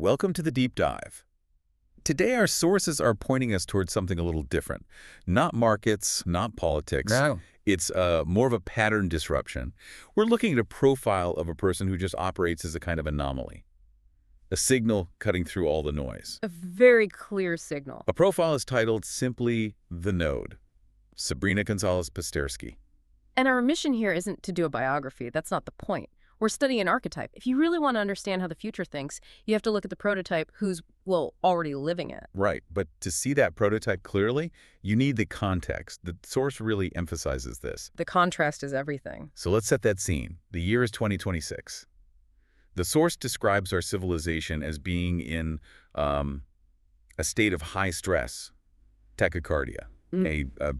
welcome to the deep dive. Today our sources are pointing us towards something a little different. Not markets, not politics. No. It's more of a pattern disruption. We're looking at a profile of a person who just operates as a kind of anomaly. A signal cutting through all the noise. A very clear signal. A profile is titled simply The Node. Sabrina Gonzalez Pasterski. And our mission here isn't to do a biography. That's not the point. We're studying an archetype. If you really want to understand how the future thinks, you have to look at the prototype who's, well, already living it. Right, but to see that prototype clearly, you need the context. The source really emphasizes this. The contrast is everything. So let's set that scene. The year is 2026. The source describes our civilization as being in a state of high stress, tachycardia, a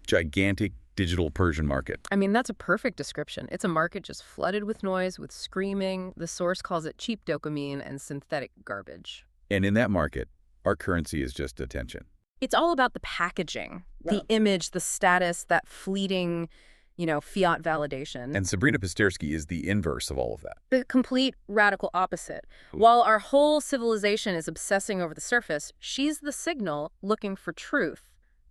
gigantic digital Persian market. I mean, that's a perfect description. It's a market just flooded with noise, with screaming. The source calls it cheap dopamine and synthetic garbage. And in that market, our currency is just attention. It's all about the packaging, the image, the status, that fleeting, fiat validation. And Sabrina Pasterski is the inverse of all of that. The complete radical opposite. While our whole civilization is obsessing over the surface, she's the signal looking for truth.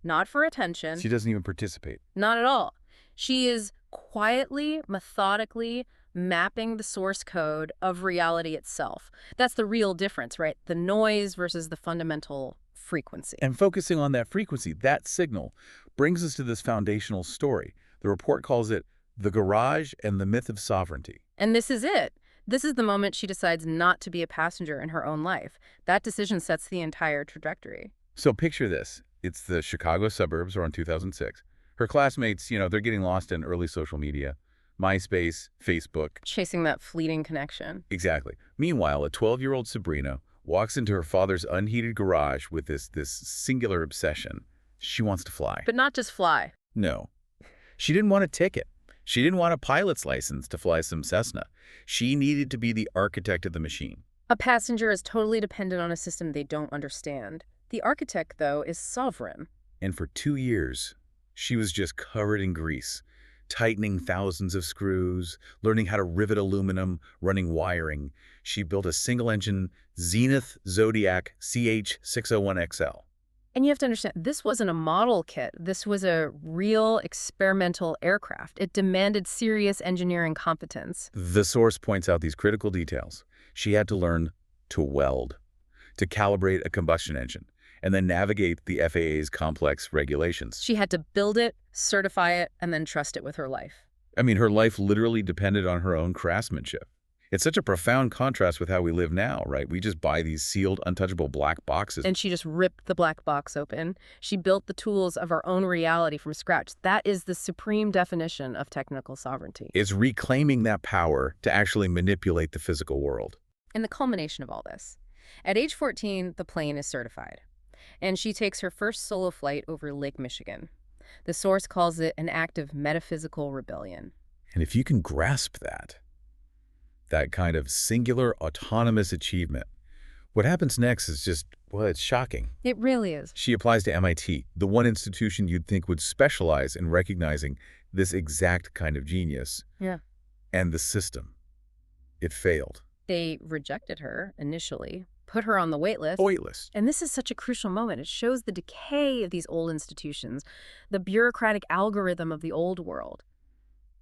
Not for attention. She doesn't even participate. Not at all. She is quietly, methodically mapping the source code of reality itself. That's the real difference, right? The noise versus the fundamental frequency. And focusing on that frequency, that signal, brings us to this foundational story. The report calls it The Garage and the Myth of Sovereignty. And this is it. This is the moment she decides not to be a passenger in her own life. That decision sets the entire trajectory. So picture this. It's the Chicago suburbs around 2006. Her classmates, they're getting lost in early social media, MySpace, Facebook. Chasing that fleeting connection. Exactly. Meanwhile, a 12-year-old Sabrina walks into her father's unheated garage with this singular obsession. She wants to fly. But not just fly. No. She didn't want a ticket. She didn't want a pilot's license to fly some Cessna. She needed to be the architect of the machine. A passenger is totally dependent on a system they don't understand. The architect, though, is sovereign. And for 2 years, she was just covered in grease, tightening thousands of screws, learning how to rivet aluminum, running wiring. She built a single-engine Zenith Zodiac CH-601XL. And you have to understand, this wasn't a model kit. This was a real experimental aircraft. It demanded serious engineering competence. The source points out these critical details. She had to learn to weld, to calibrate a combustion engine, and then navigate the FAA's complex regulations. She had to build it, certify it, and then trust it with her life. I mean, her life literally depended on her own craftsmanship. It's such a profound contrast with how we live now, right? We just buy these sealed, untouchable black boxes. And she just ripped the black box open. She built the tools of our own reality from scratch. That is the supreme definition of technical sovereignty. It's reclaiming that power to actually manipulate the physical world. And the culmination of all this. At age 14, the plane is certified. And she takes her first solo flight over Lake Michigan. The source calls it an act of metaphysical rebellion. And if you can grasp that kind of singular autonomous achievement, what happens next is just, well, it's shocking. It really is. She applies to MIT, the one institution you'd think would specialize in recognizing this exact kind of genius. Yeah. And the system, it failed. They rejected her initially, put her on the wait list. Waitlist. And this is such a crucial moment. It shows the decay of these old institutions, the bureaucratic algorithm of the old world.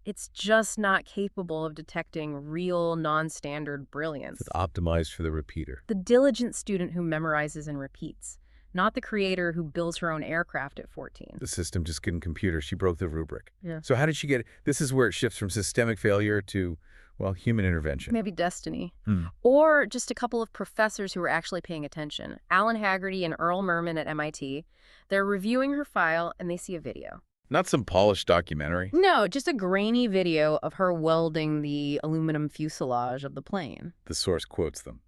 It's just not capable of detecting real, non-standard brilliance. It's optimized for the repeater. The diligent student who memorizes and repeats, not the creator who builds her own aircraft at 14. The system just couldn't compute her. She broke the rubric. Yeah. So how did she get it? This is where it shifts from systemic failure to, well, human intervention. Maybe destiny. Or just a couple of professors who were actually paying attention. Alan Haggerty and Earl Merman at MIT. They're reviewing her file and they see a video. Not some polished documentary. No, just a grainy video of her welding the aluminum fuselage of the plane. The source quotes them.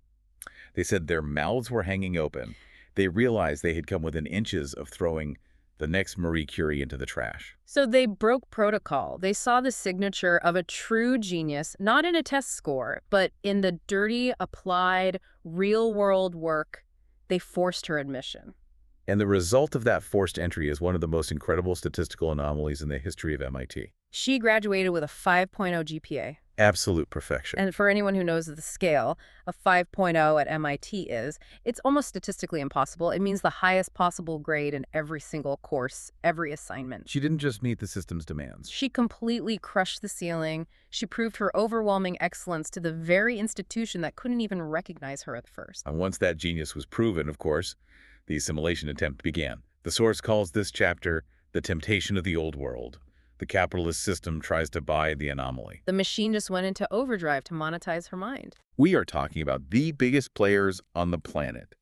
They said their mouths were hanging open. They realized they had come within inches of throwing the next Marie Curie into the trash. So they broke protocol. They saw the signature of a true genius, not in a test score, but in the dirty, applied, real-world work. They forced her admission. And the result of that forced entry is one of the most incredible statistical anomalies in the history of MIT. She graduated with a 5.0 GPA. Absolute perfection. And for anyone who knows the scale, a 5.0 at MIT it's almost statistically impossible. It means the highest possible grade in every single course, every assignment. She didn't just meet the system's demands. She completely crushed the ceiling. She proved her overwhelming excellence to the very institution that couldn't even recognize her at first. And once that genius was proven, of course, the assimilation attempt began. The source calls this chapter The Temptation of the Old World. The capitalist system tries to buy the anomaly. The machine just went into overdrive to monetize her mind. We are talking about the biggest players on the planet.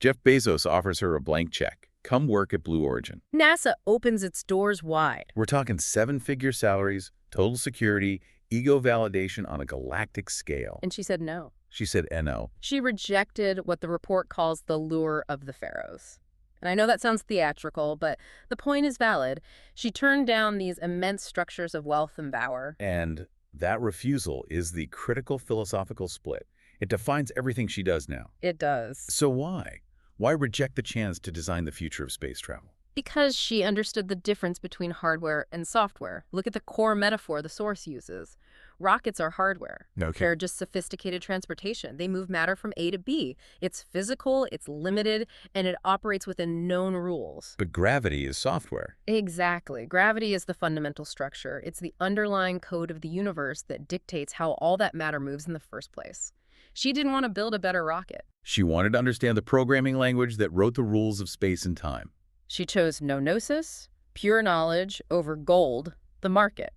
Jeff Bezos offers her a blank check. Come work at Blue Origin. NASA opens its doors wide. We're talking 7-figure salaries, total security, ego validation on a galactic scale. And she said no. She said no. She rejected what the report calls the lure of the pharaohs. And I know that sounds theatrical, but the point is valid. She turned down these immense structures of wealth and power. And that refusal is the critical philosophical split. It defines everything she does now. It does. So why? Why reject the chance to design the future of space travel? Because she understood the difference between hardware and software. Look at the core metaphor the source uses. Rockets are hardware. Okay. They're just sophisticated transportation. They move matter from A to B. It's physical, it's limited, and it operates within known rules. But gravity is software. Exactly. Gravity is the fundamental structure. It's the underlying code of the universe that dictates how all that matter moves in the first place. She didn't want to build a better rocket. She wanted to understand the programming language that wrote the rules of space and time. She chose no-gnosis, pure knowledge, over gold, the market.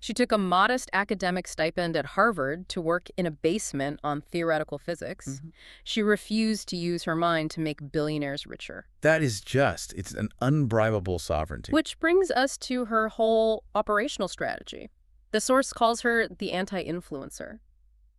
She took a modest academic stipend at Harvard to work in a basement on theoretical physics. She refused to use her mind to make billionaires richer. That is it's an unbribable sovereignty. Which brings us to her whole operational strategy. The source calls her the anti-influencer.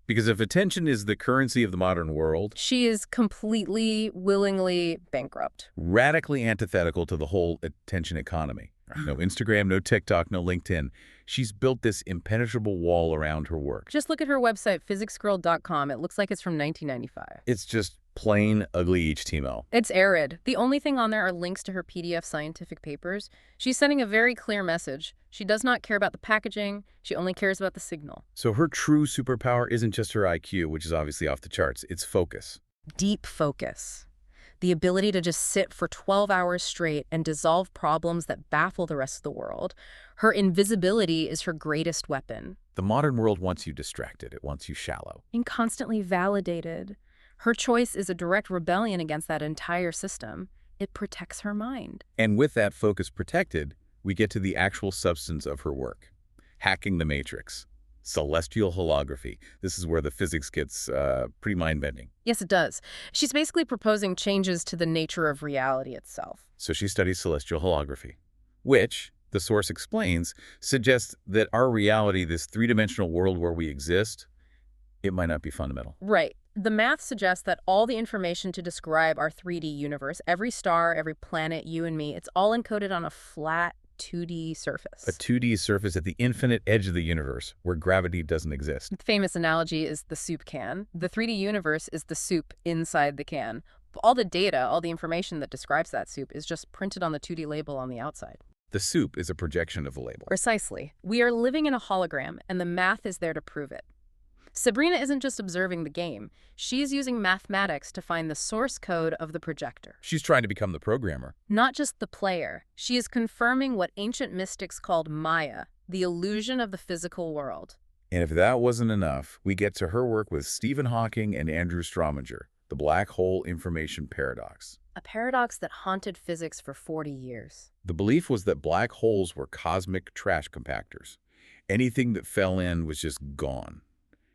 Because if attention is the currency of the modern world, she is completely, willingly bankrupt. Radically antithetical to the whole attention economy. No Instagram, no TikTok, no LinkedIn. She's built this impenetrable wall around her work. Just look at her website, physicsgirl.com. It looks like it's from 1995. It's just plain ugly HTML. It's arid. The only thing on there are links to her PDF scientific papers. She's sending a very clear message. She does not care about the packaging. She only cares about the signal. So her true superpower isn't just her IQ, which is obviously off the charts. It's focus. Deep focus. The ability to just sit for 12 hours straight and dissolve problems that baffle the rest of the world. Her invisibility is her greatest weapon. The modern world wants you distracted. It wants you shallow. And constantly validated. Her choice is a direct rebellion against that entire system. It protects her mind. And with that focus protected, we get to the actual substance of her work. Hacking the matrix. Celestial holography. This is where the physics gets pretty mind-bending. Yes, it does. She's basically proposing changes to the nature of reality itself. So she studies celestial holography, which, the source explains, suggests that our reality, this three-dimensional world where we exist, it might not be fundamental. Right. The math suggests that all the information to describe our 3D universe, every star, every planet, you and me, it's all encoded on a flat 2D surface. A 2D surface at the infinite edge of the universe, where gravity doesn't exist. The famous analogy is the soup can. The 3D universe is the soup inside the can. All the data, all the information that describes that soup is just printed on the 2D label on the outside. The soup is a projection of the label. Precisely. We are living in a hologram, and the math is there to prove it. Sabrina isn't just observing the game. She's using mathematics to find the source code of the projector. She's trying to become the programmer. Not just the player. She is confirming what ancient mystics called Maya, the illusion of the physical world. And if that wasn't enough, we get to her work with Stephen Hawking and Andrew Strominger, the black hole information paradox. A paradox that haunted physics for 40 years. The belief was that black holes were cosmic trash compactors. Anything that fell in was just gone.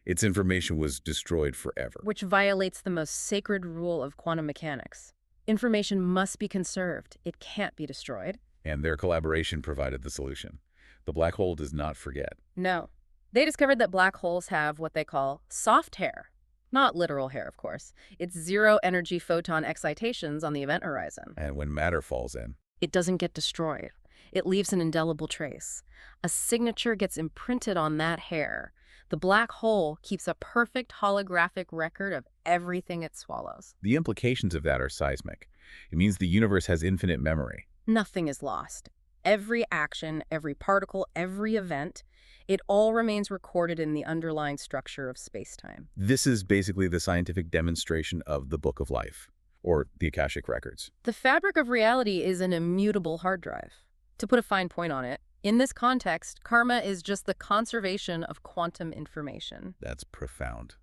Its information was destroyed forever. Which violates the most sacred rule of quantum mechanics. Information must be conserved. It can't be destroyed. And their collaboration provided the solution. The black hole does not forget. No. They discovered that black holes have what they call soft hair. Not literal hair, of course. It's zero-energy photon excitations on the event horizon. And when matter falls in, it doesn't get destroyed. It leaves an indelible trace. A signature gets imprinted on that hair. The black hole keeps a perfect holographic record of everything it swallows. The implications of that are seismic. It means the universe has infinite memory. Nothing is lost. Every action, every particle, every event, It all remains recorded in the underlying structure of space-time. This is basically the scientific demonstration of the Book of Life, or the Akashic Records. The fabric of reality is an immutable hard drive. To put a fine point on it, in this context, karma is just the conservation of quantum information. That's profound.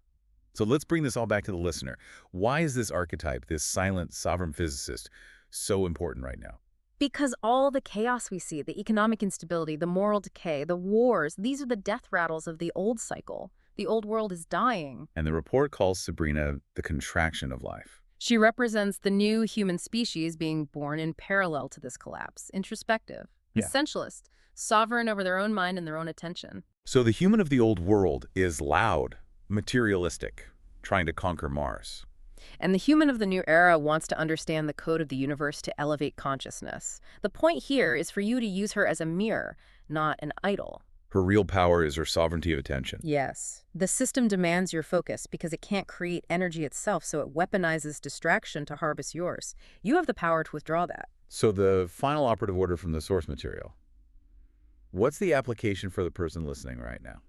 So let's bring this all back to the listener. Why is this archetype, this silent, sovereign physicist, so important right now? Because all the chaos we see, the economic instability, the moral decay, the wars, these are the death rattles of the old cycle. The old world is dying. And the report calls Sabrina the contraction of life. She represents the new human species being born in parallel to this collapse, introspective, Yeah. essentialist, sovereign over their own mind and their own attention. So the human of the old world is loud, materialistic, trying to conquer Mars. And the human of the new era wants to understand the code of the universe to elevate consciousness. The point here is for you to use her as a mirror, not an idol. Her real power is her sovereignty of attention. Yes. The system demands your focus because it can't create energy itself, so it weaponizes distraction to harvest yours. You have the power to withdraw that. So the final operative order from the source material. What's the application for the person listening right now?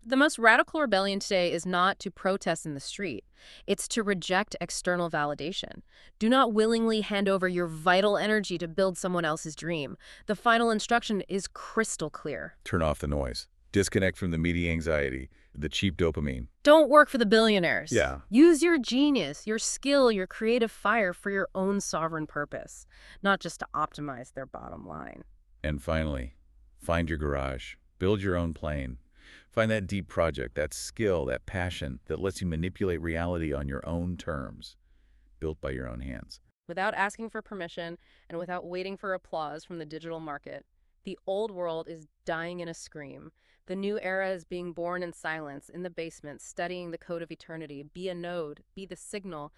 The most radical rebellion today is not to protest in the street. It's to reject external validation. Do not willingly hand over your vital energy to build someone else's dream. The final instruction is crystal clear. Turn off the noise. Disconnect from the media anxiety, the cheap dopamine. Don't work for the billionaires. Yeah. Use your genius, your skill, your creative fire for your own sovereign purpose, not just to optimize their bottom line. And finally, find your garage. Build your own plane. Find that deep project, that skill, that passion that lets you manipulate reality on your own terms, built by your own hands. Without asking for permission and without waiting for applause from the digital market, the old world is dying in a scream. The new era is being born in silence, in the basement, studying the code of eternity. Be a node, be the signal